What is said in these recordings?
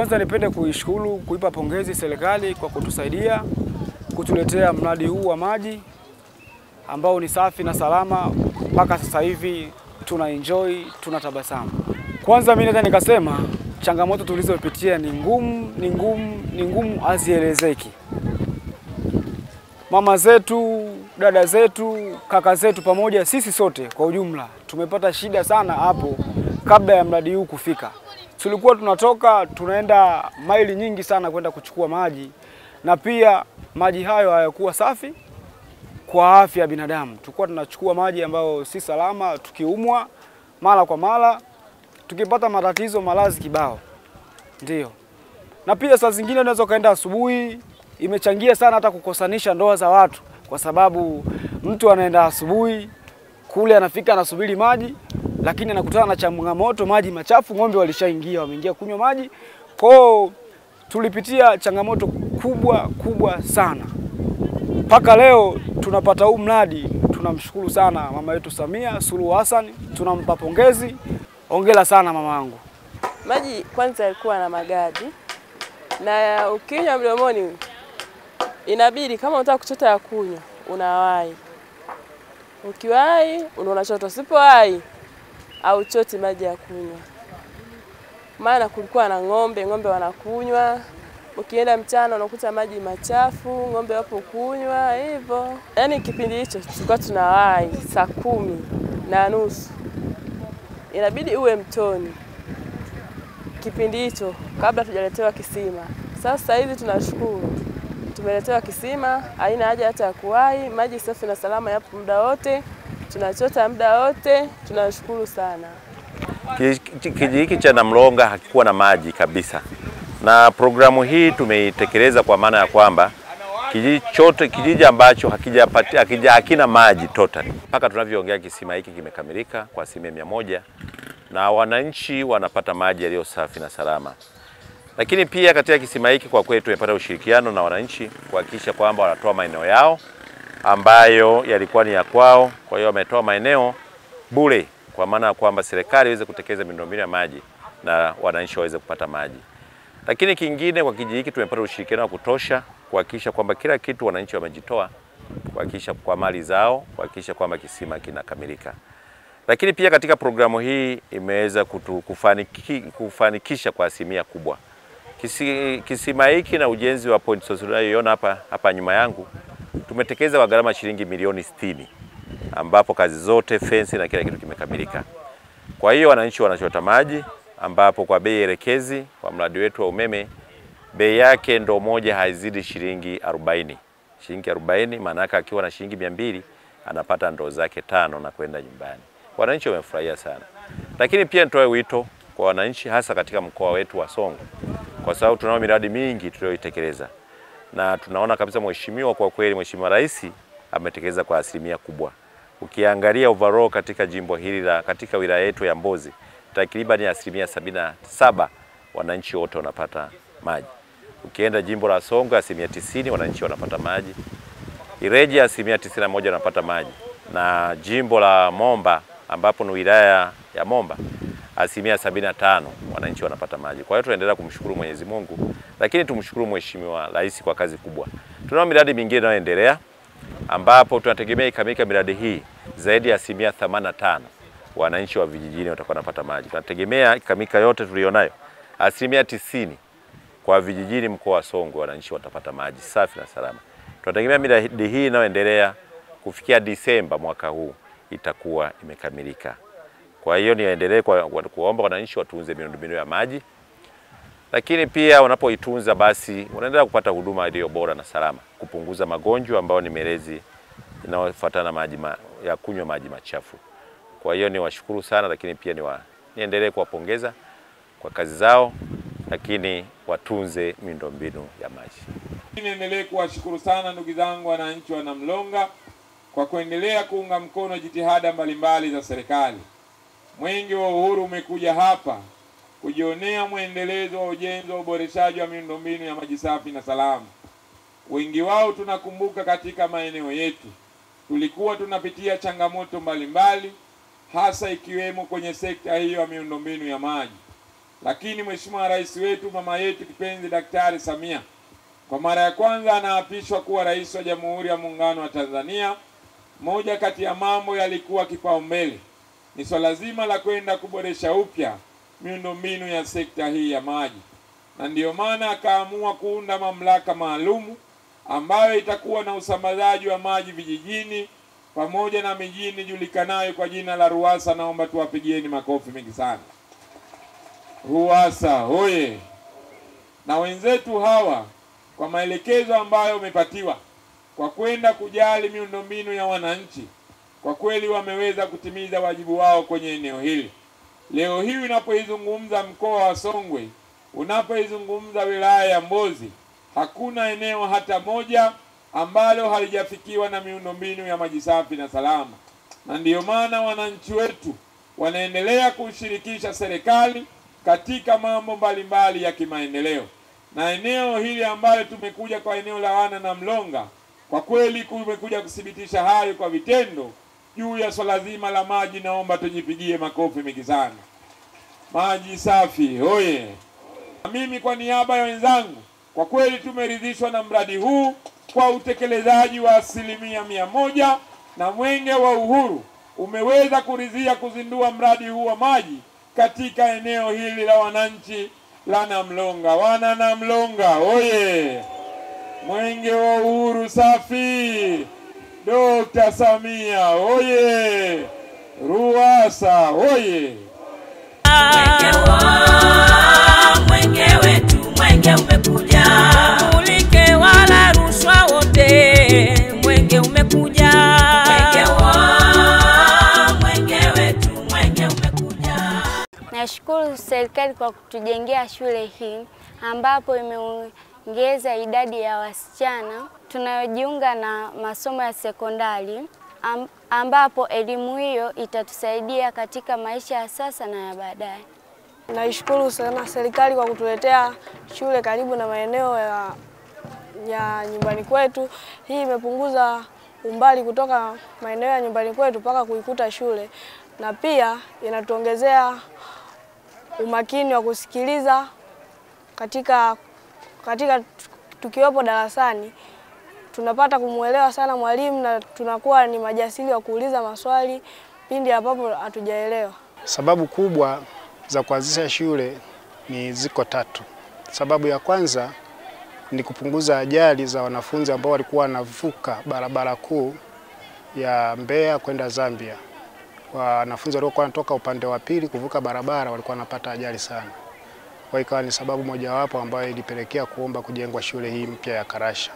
Kwanza nipende kuishukuru, kuipa pongezi serikali kwa kutusaidia kutuletea mradi huu wa maji ambao ni safi na salama. Mpaka sasa hivi tuna enjoy, tunatabasamu. Kwanza mimi naweza nikasema changamoto tulizopitia ni ngumu hazielezeki. Mama zetu, dada zetu, kaka zetu pamoja sisi sote kwa ujumla tumepata shida sana hapo kabla ya mradi huu kufika. Tulikuwa tunatoka tunaenda maili nyingi sana kwenda kuchukua maji, na pia maji hayo hayakuwa safi kwa afya ya binadamu. Tulikuwa tunachukua maji ambayo si salama, tukiumwa mara kwa mara, tukipata matatizo maradhi kibao. Ndio. Na pia saa zingine unaweza kaenda asubuhi, imechangia sana hata kukosanisha ndoa za watu, kwa sababu mtu anaenda asubuhi kule anafika anasubiri maji, lakini anakutana na changamoto maji machafu, ng'ombe walishaingia, wameingia kunywa maji. Kwao tulipitia changamoto kubwa sana. Mpaka leo tunapata huu mradi, tunamshukuru sana mama yetu Samia Suluhu Hassan, tunampa pongezi. Hongera sana mama wangu. Maji kwanza yalikuwa na magadi, na ukinywa mdomoni inabidi kama unataka kuchota ya kunywa unawahi. Ukiwahi unachota, usipowahi au choti maji ya kunywa. Maana kulikuwa na ng'ombe wanakunywa. Ukienda mchana unakuta maji machafu, ng'ombe wapo kunywa hivyo. Yaani kipindi hicho tulikuwa tunawahi saa 10:30. Inabidi uwe mtoni kipindi hicho kabla tujaletewa kisima. Sasa hivi tunashukuru tumeletewa kisima, haina haja hata ya kuwahi, maji safi na salama yapo muda wote, tunachota muda wote, tunashukuru sana. Kijiji hiki cha Namlonga hakikuwa na maji kabisa, na programu hii tumeitekeleza kwa maana ya kwamba kijiji ambacho hakina maji totally. Mpaka tunavyoongea kisima hiki kimekamilika kwa 100%, na wananchi wanapata maji yaliyo safi na salama. Lakini pia katika kisima hiki kwa kweli tumepata ushirikiano na wananchi kuhakikisha kwamba wanatoa maeneo yao ambayo yalikuwa ni ya kwao. Kwa hiyo wametoa maeneo bure, kwa maana kwamba serikali iweze kutekeleza miundombinu ya maji na wananchi waweze kupata maji. Lakini kingine kwa kijiji hiki tumepata ushirikiano wa kutosha kuhakikisha kwamba kila kitu wananchi wamejitoa kuhakikisha kwa mali zao, kuhakikisha kwamba kisima kinakamilika. Lakini pia katika programu hii imeweza kufanikisha kwa asilimia kubwa. Kisima hiki na ujenzi wa point source unayoiona hapa nyuma yangu tumetekeleza kwa gharama shilingi milioni 60, ambapo kazi zote, fence na kila kitu kimekamilika. Kwa hiyo wananchi wanachota maji, ambapo kwa bei elekezi kwa mradi wetu wa umeme bei yake ndoo moja haizidi shilingi 40. Shilingi 40 maana yake akiwa na shilingi 200 anapata ndoo zake 5 na kwenda nyumbani. Wananchi wamefurahia sana. Lakini pia nitoe wito kwa wananchi hasa katika mkoa wetu wa Songwe, kwa sababu tunao miradi mingi tuliyoitekeleza. Na tunaona kabisa mheshimiwa, kwa kweli Mheshimiwa Rais ametekeleza kwa asilimia kubwa. Ukiangalia overall katika jimbo hili katika wilaya yetu ya Mbozi, takriban 77% wananchi wote wanapata maji. Ukienda jimbo la Songwe 90% wananchi wanapata maji. Ileje 91% wanapata maji. Na jimbo la Momba ambapo ni wilaya ya Momba 75% wananchi wanapata maji. Kwa hiyo tunaendelea kumshukuru Mwenyezi Mungu, lakini tumshukuru Mheshimiwa Rais kwa kazi kubwa. Tunao miradi mingine inayoendelea ambapo tunategemea ikamilika miradi hii zaidi ya 85% wananchi wa vijijini watakuwa wanapata maji. Tunategemea ikamilika yote tulionayo 90% kwa vijijini mkoa wa Songwe wananchi watapata maji safi na salama. Tunategemea miradi hii inayoendelea kufikia Disemba mwaka huu itakuwa imekamilika. Kwa hiyo niendelee kuomba wananchi watunze miundombinu ya maji, lakini pia wanapoitunza basi wanaendelea kupata huduma iliyo bora na salama, kupunguza magonjwa ambayo ni melezi inayofuatana na maji ya kunywa maji machafu. Kwa hiyo niwashukuru sana, lakini pia niendelee kuwapongeza kwa kazi zao, lakini watunze miundombinu ya maji. Niendelee kuwashukuru sana ndugu zangu wananchi wa Namlonga kwa kuendelea kuunga mkono jitihada mbalimbali za serikali. Mwenge wa Uhuru umekuja hapa kujionea muendelezo wa ujenzi wa uboreshaji wa miundombinu ya maji safi na salama. Wengi wao tunakumbuka katika maeneo yetu tulikuwa tunapitia changamoto mbalimbali, hasa ikiwemo kwenye sekta hiyo ya miundombinu ya maji. lakini Mheshimiwa Rais wetu, mama yetu kipenzi Daktari Samia, kwa mara ya kwanza anaapishwa kuwa rais wa Jamhuri ya Muungano wa Tanzania. Moja kati ya mambo yalikuwa kipaumbele ni swala zima la kwenda kuboresha upya miundombinu ya sekta hii ya maji, na ndiyo maana akaamua kuunda mamlaka maalumu ambayo itakuwa na usambazaji wa maji vijijini pamoja na mijini julikanayo kwa jina la RUWASA. Naomba tuwapigieni makofi mengi sana. RUWASA hoye! Na wenzetu hawa kwa maelekezo ambayo wamepatiwa kwa kwenda kujali miundombinu ya wananchi, kwa kweli wameweza kutimiza wajibu wao kwenye eneo hili. Leo hii unapoizungumza mkoa wa Songwe, unapoizungumza wilaya ya Mbozi, hakuna eneo hata moja ambalo halijafikiwa na miundombinu ya maji safi na salama. Na ndiyo maana wananchi wetu wanaendelea kushirikisha serikali katika mambo mbalimbali ya kimaendeleo. Na eneo hili ambalo tumekuja kwa eneo la Wana na Mlonga, kwa kweli kumekuja kuthibitisha hayo kwa vitendo juu ya swala zima la maji. Naomba tujipigie makofi mengi sana. Maji safi hoye! Mimi kwa niaba ya wenzangu, kwa kweli tumeridhishwa na mradi huu kwa utekelezaji wa 100%, na Mwenge wa Uhuru umeweza kuridhia kuzindua mradi huu wa maji katika eneo hili la wananchi la Namlonga. Wana Namlonga oye! Mwenge wa Uhuru safi! Dr. Samia oye! RUWASA oye! Mwenge wetu, mwenge umekuja, mulike wala rushwa wote, mwenge umekuja. Mwenge wetu, mwenge umekuja. Nashukuru serikali kwa kutujengea shule hii ambapo imeongeza idadi ya wasichana tunayojiunga na masomo ya sekondari, ambapo elimu hiyo itatusaidia katika maisha ya sasa na ya baadaye. Naishukuru sana serikali kwa kutuletea shule karibu na maeneo ya nyumbani kwetu. Hii imepunguza umbali kutoka maeneo ya nyumbani kwetu mpaka kuikuta shule, na pia inatuongezea umakini wa kusikiliza katika tukiwepo darasani. Tunapata kumuelewa sana mwalimu na tunakuwa ni majasiri wa kuuliza maswali pindi ambapo hatujaelewa. Sababu kubwa za kuanzisha shule ni ziko tatu. Sababu ya kwanza ni kupunguza ajali za wanafunzi ambao walikuwa wanavuka barabara kuu ya Mbeya kwenda Zambia. Wanafunzi walikuwa wanatoka upande wa pili kuvuka barabara walikuwa wanapata ajali sana. Kwa ikawa ni sababu mojawapo ambayo ilipelekea kuomba kujengwa shule hii mpya ya Karasha.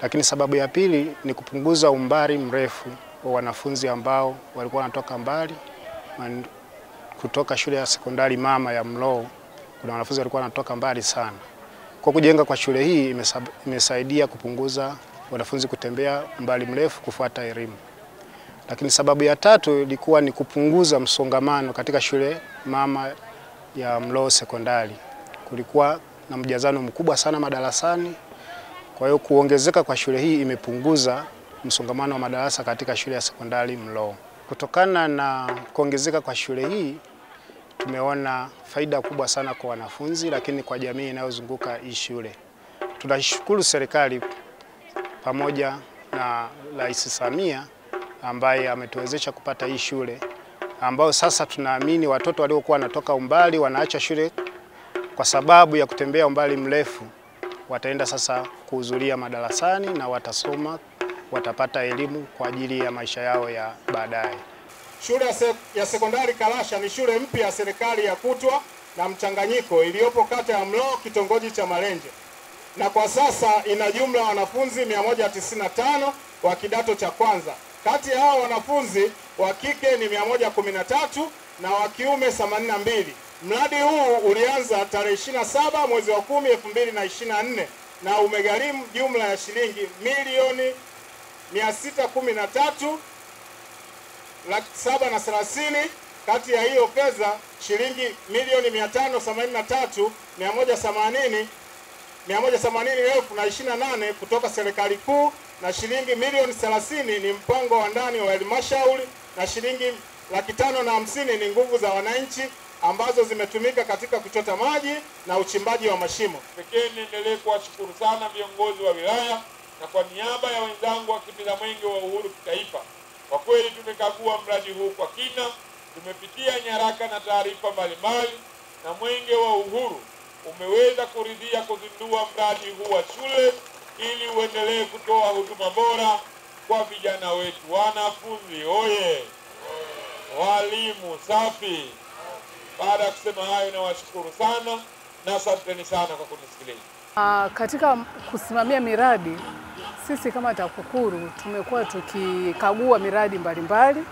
Lakini sababu ya pili ni kupunguza umbali mrefu wa wanafunzi ambao walikuwa wanatoka mbali kutoka shule ya sekondari mama ya Mloo. Kuna wanafunzi walikuwa wanatoka mbali sana. Kwa kujenga kwa shule hii imesaidia kupunguza wanafunzi kutembea mbali mrefu kufuata elimu. Lakini sababu ya tatu ilikuwa ni kupunguza msongamano katika shule mama ya Mloo sekondari. Kulikuwa na mjazano mkubwa sana madarasani. Kwa hiyo kuongezeka kwa shule hii imepunguza msongamano wa madarasa katika shule ya sekondari Mloo. Kutokana na kuongezeka kwa shule hii tumeona faida kubwa sana kwa wanafunzi, lakini kwa jamii inayozunguka hii shule. Tunashukuru serikali pamoja na Rais Samia ambaye ametuwezesha kupata hii shule, ambao sasa tunaamini watoto waliokuwa wanatoka umbali wanaacha shule kwa sababu ya kutembea umbali mrefu wataenda sasa kuhudhuria madarasani na watasoma, watapata elimu kwa ajili ya maisha yao ya baadaye. Shule ya sekondari Karasha ni shule mpya ya serikali ya kutwa na mchanganyiko iliyopo kata ya Mloo, kitongoji cha Malenje, na kwa sasa ina jumla ya wanafunzi 195 wa kidato cha kwanza. Kati ya hao wanafunzi wa kike ni 113 na wa kiume 82. Mradi huu ulianza tarehe 27 mwezi wa 10 2024 na umegharimu jumla ya shilingi milioni 613,730. Kati ya hiyo fedha shilingi milioni 583,180,028 kutoka serikali kuu na shilingi milioni 30 ni mpango wa ndani wa halmashauri na shilingi 550,000 ni nguvu za wananchi ambazo zimetumika katika kuchota maji na uchimbaji wa mashimo. Pekee niendelee kuwashukuru sana viongozi wa wilaya na kwa niaba ya wenzangu wakimbiza mwenge wa uhuru kitaifa. Kwa kweli tumekagua mradi huu kwa kina, tumepitia nyaraka na taarifa mbalimbali, na mwenge wa uhuru umeweza kuridhia kuzindua mradi huu wa shule ili uendelee kutoa huduma bora kwa vijana wetu. Wanafunzi oye! Walimu safi! Baada ya kusema hayo, nawashukuru sana na asanteni sana kwa kunisikiliza. Katika kusimamia miradi, sisi kama TAKUKURU tumekuwa tukikagua miradi mbalimbali.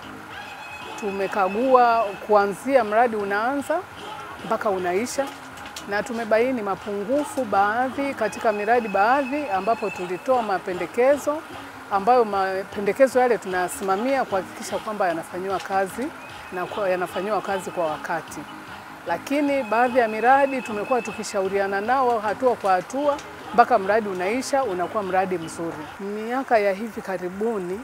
Tumekagua kuanzia mradi unaanza mpaka unaisha, na tumebaini mapungufu baadhi katika miradi baadhi, ambapo tulitoa mapendekezo ambayo mapendekezo yale tunasimamia kuhakikisha kwamba yanafanywa kazi na yanafanywa kazi kwa wakati. Lakini baadhi ya miradi tumekuwa tukishauriana nao hatua kwa hatua mpaka mradi unaisha, unakuwa mradi mzuri. Miaka ya hivi karibuni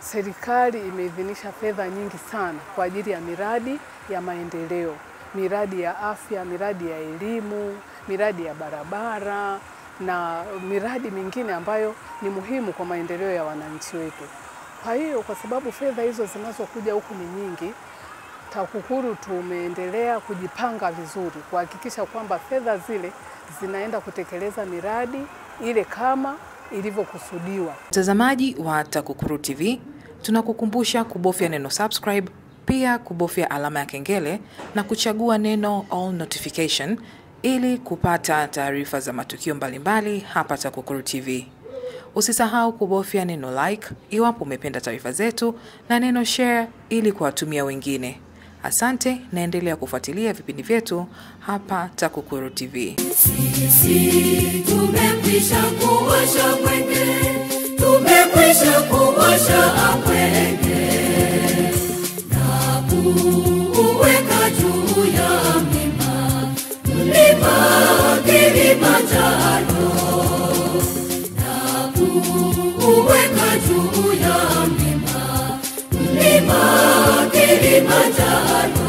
serikali imeidhinisha fedha nyingi sana kwa ajili ya miradi ya maendeleo, miradi ya afya, miradi ya elimu, miradi ya barabara na miradi mingine ambayo ni muhimu kwa maendeleo ya wananchi wetu. Kwa hiyo kwa sababu fedha hizo zinazokuja huku ni nyingi, TAKUKURU tumeendelea kujipanga vizuri kuhakikisha kwamba fedha zile zinaenda kutekeleza miradi ile kama ilivyokusudiwa. Mtazamaji wa TAKUKURU TV, tunakukumbusha kubofya neno subscribe, pia kubofya alama ya kengele na kuchagua neno all notification ili kupata taarifa za matukio mbalimbali hapa TAKUKURU TV. Usisahau kubofya neno like iwapo umependa taarifa zetu na neno share ili kuwatumia wengine. Asante, naendelea kufuatilia vipindi vyetu hapa TAKUKURU TV. Sisi tumekwisha kuwasha mwenge, tumekwisha kuwasha mwenge na kuweka juu ya mlima Kilimanjaro, na kuweka juu ya mlima Kilimanjaro.